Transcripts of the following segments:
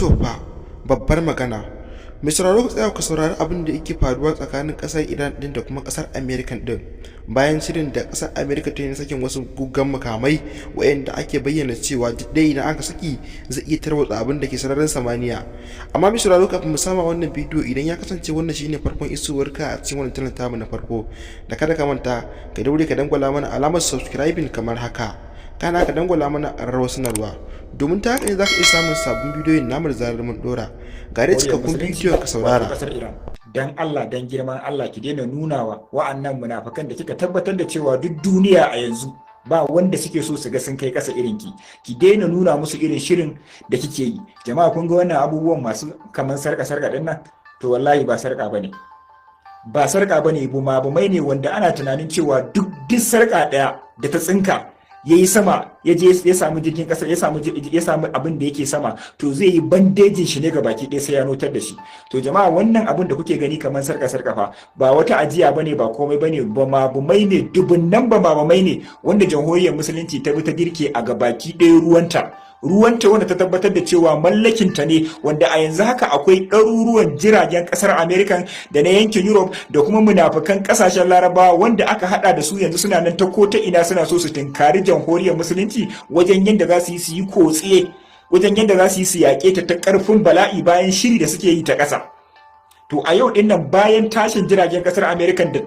To fa babbar magana. Mai sauraro ku tsaya ku saurari abin da yake faruwa tsakanin ƙasar Iran din da kuma ƙasar Amerika din. Bayan shirin da ƙasar Amerika ta yi sakin wasu guggan makamai wayanda ake bayyana cewa dai idan aka saki zai iya tarwatsa abin da ke sararin samaniya. Amma mai sauraro kafin mu sama wannan bidiyo idan ya kasance wannan shine farkon isowar ka a cikin wannan channel tamu na farko da kada ka manta ka daure ka dangwala mana alamar subscribing kamar haka. Kana ka dangwala mana ƙararrawar sanarwa domin ta haka ne za ka iya samun sabbin bidiyoyin namu da zarar mun dora. Ga dai cikakkun bidiyon ka saurara. Dan Allah dan girman Allah ki daina nunawa wa'annan munafikan da kika tabbatar da cewa duk duniya a yanzu ba wanda suke so su ga sun kai kasa irin ki daina nuna musu irin shirin da kike yi. Jama'a kun ga wannan abubuwan masu kaman sarka din nan to wallahi ba sarka bane. Ba sarka bane bumabumai ne wanda ana tunanin cewa duk sarka daya da ta tsinka ya yi sama ya je ya samu jirgin kasa ya samu abin da yake sama to zai yi bandejin shi ne ga baki ɗaya sai ya notar da shi. To jama'a wannan abin da kuke gani kamar sarka fa ba wata ajiya bane ba komai bane bumai ne dubunnan bumai ne wanda jamhuriyar musulunci ta bi ta girke a gabaki ɗaya ruwanta wanda ta tabbatar da cewa mallakinta ne, wanda a yanzu haka akwai ɗaruruwan jiragen ƙasar Amerika da na yankin Europe da kuma munafukan ƙasashen Larabawa wanda aka hada da su yanzu suna nan ta ko ta ina suna so su tinkari jamhuriyar musulunci wajen yadda za su yi kotse, wajen yadda za su yi su yaƙe ta ƙarfin bala'i bayan shiri da suke yi ta ƙasa. To a yau din nan bayan tashin jiragen kasar Amerika da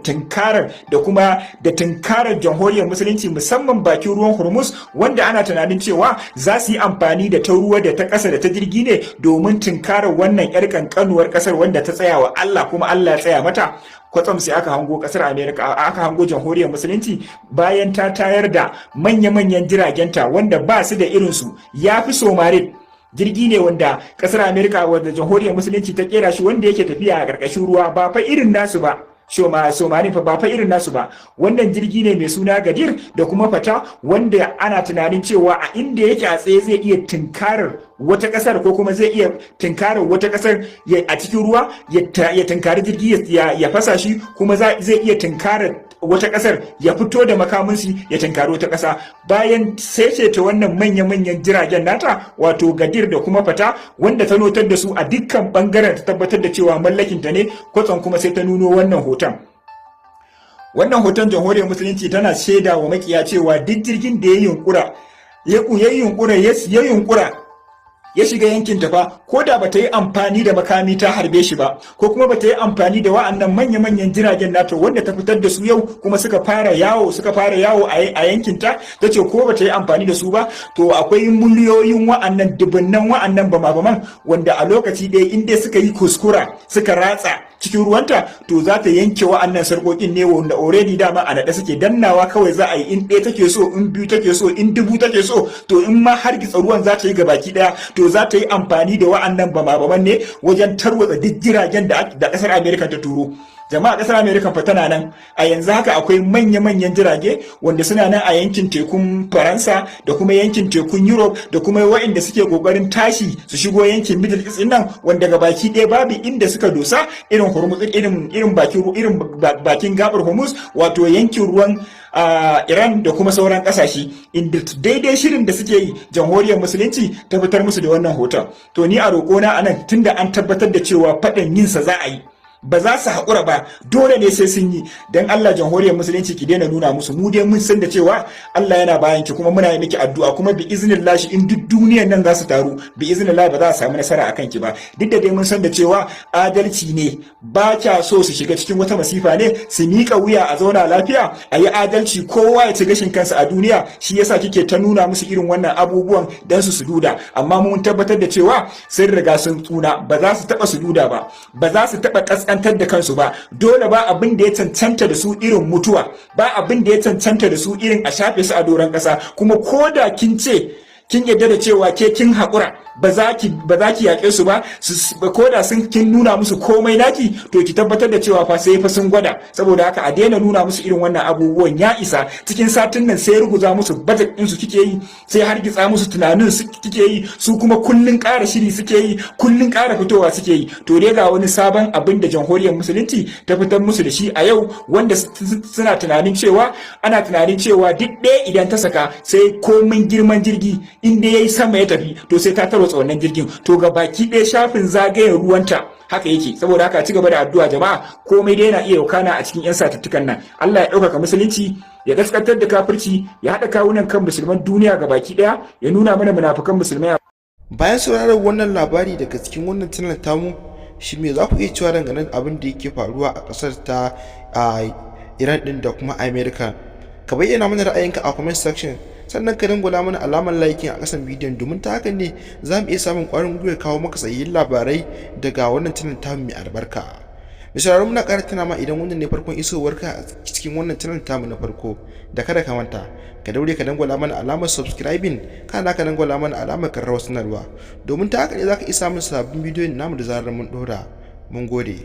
tunkarar jamhuriyar musulunci musamman bakin ruwan Hormuz wanda ana tunanin cewa za su yi amfani da ta ruwa da ta ƙasa da ta jirgi ne domin tunkarar wannan yar kankanuwar kasar wanda ta tsaya wa Allah kuma Allah ya tsaya mata. Kwatsam sai aka hango kasar Amerika, aka hango jamhuriyar musulunci bayan ta tayar da manya-manyan jiragenta wanda ba su da irinsu, ya fi Somalit. Jirgi ne wanda kasar Amerika wadda jamhuriyar musulunci ta kera shi wanda yake tafiya a ƙarƙashin ruwa ba fa irin nasu ba. Somali fa ba fa irin nasu ba. Wannan jirgi ne mai suna Gadir da kuma Fata wanda ana tunanin cewa a inda yake a tsaye zai iya tunkarar wata kasar ko kuma zai iya tunkarar wata kasar a cikin ruwa ya tunkari jirgi ya fasa shi, kuma zai iya tunkarar wata kasar ya fito da makaminsu ya tunkari wata kasa. Bayan sai ta wannan manya-manyan jiragen nata wato Gadir da kuma Fata wanda ta notar da su a dukkan bangaren ta tabbatar da cewa mallakinta ne, kwatsam kuma sai ta nuno wannan hoton. Wannan hoton jamhuriyar musulunci tana shaida wa makiya cewa duk jirgin da ya yunkura ya shiga yankin ta fa ko da bata yi amfani da makami ta harbe shi ba, ko kuma bata yi amfani da wa'annan manya-manyan jiragen NATO wanda ta fitar da su yau kuma suka fara yawo a yankin ta tace ko bata yi amfani da su ba, to akwai miliyoyin wa'annan dubunnan wa'annan bama-baman wanda a lokaci ɗaya inda suka yi kuskura suka ratsa cikin ruwanta to za ta yanke wa'annan sarkokin ne wanda already dama a naɗe suke, dannawa kawai za a yi in ɗaya take so, in biyu take so, in dubu take so, to in ma har gitsa ruwan za ta yi gabaki ɗaya to za ta yi amfani da wa'annan bama-baman ne wajen tarwatsa duk jiragen da ƙasar Amerika ta turo. Jama'a ƙasar Amerika fa tana nan a yanzu haka akwai manya-manyan jirage wanda suna nan a yankin tekun Faransa da kuma yankin tekun Europe da kuma waɗanda suke kokarin tashi su shigo yankin Middle East nan wanda ga baki ɗaya babu inda suka dosa irin Hormuz irin bakin gabar Hormuz wato yankin ruwan Iran da kuma sauran kasashe inda daidai shirin da suke yi jamhuriyar musulunci ta fitar musu da wannan hoton. To ni a roƙona anan tunda an tabbatar da cewa faɗan yinsa za a yi, ba za su haƙura ba, dole ne sai sun yi. Dan Allah jamhuriyar musulunci ki daina nuna musu, mu dai mun san da cewa Allah yana bayan ki kuma muna yi miki addu'a, kuma bi iznillah in duk duniyar nan za su taru bi iznillah ba za a samu nasara akan ki ba. Duk da dai mun san da cewa adalci ne, ba kya so su shiga cikin wata masifa ne, su miƙa wuya a zauna lafiya, a yi adalci kowa ya ci gashin kansa a duniya, shi yasa kike ta nuna musu irin wannan abubuwan dan su duda. Amma mun tabbatar da cewa sun riga sun tsuna, ba za su taɓa su duda ba, ba za su taɓa kaskantar da kansu ba. Dole ba abin da ya cancanta da su irin mutuwa, ba abin da ya cancanta da su irin a shafe su a doron ƙasa. Kuma ko da kin ce kin yadda da cewa ke kin haƙura ba za ki yaƙe su ba, ko da sun kin nuna musu komai naki, to ki tabbatar da cewa fa sai fa sun gwada. Saboda haka a daina nuna musu irin wannan abubuwan, ya isa. Cikin satin nan sai ruguza musu budget din su kike yi, sai hargitsa musu tunanin su kike yi, su kuma kullun ƙara shiri suke yi, kullun ƙara fitowa suke yi. To dai ga wani sabon abin da jamhuriyar musulunci ta fitar musu da shi a yau, wanda suna tunanin cewa ana tunanin cewa duk ɗaya idan ta saka sai komin girman jirgi in dai yayi sama ya tafi to sai ta tarwatsa wannan jirgin. To ga baki ɗaya shafin zagayen ruwanta haka yake. Saboda haka ci gaba da addu'a jama'a, komai dai yana iya wakana a cikin 'yan satuttukan nan. Allah ya ɗaukaka musulunci, ya gaskantar da kafirci, ya haɗa kawunan kan musulman duniya ga baki ɗaya, ya nuna mana munafukan musulmai. Bayan sauraron wannan labari daga cikin wannan channel tamu, shi me za ku iya cewa dangane da abin da yake faruwa a ƙasar ta Iran din da kuma America? Ka bayyana mana ra'ayinka a comment section, sannan ka dangula mana alamar liking a ƙasan bidiyon, domin ta hakan ne za mu iya samun ƙwarin gwiwa kawo maka sahihin labarai daga wannan channel tamu mai albarka. Mai sauraro muna ƙara tuna ma idan wannan ne farkon isowarka a cikin wannan channel tamu na farko, da kada ka manta ka daure ka dangwala mana alamar subscribing, kana ka dangwala mana alamar ƙararrawar sanarwa, domin ta haka ne za ka iya samun sabbin bidiyon namu da zarar mun ɗora. Mun gode.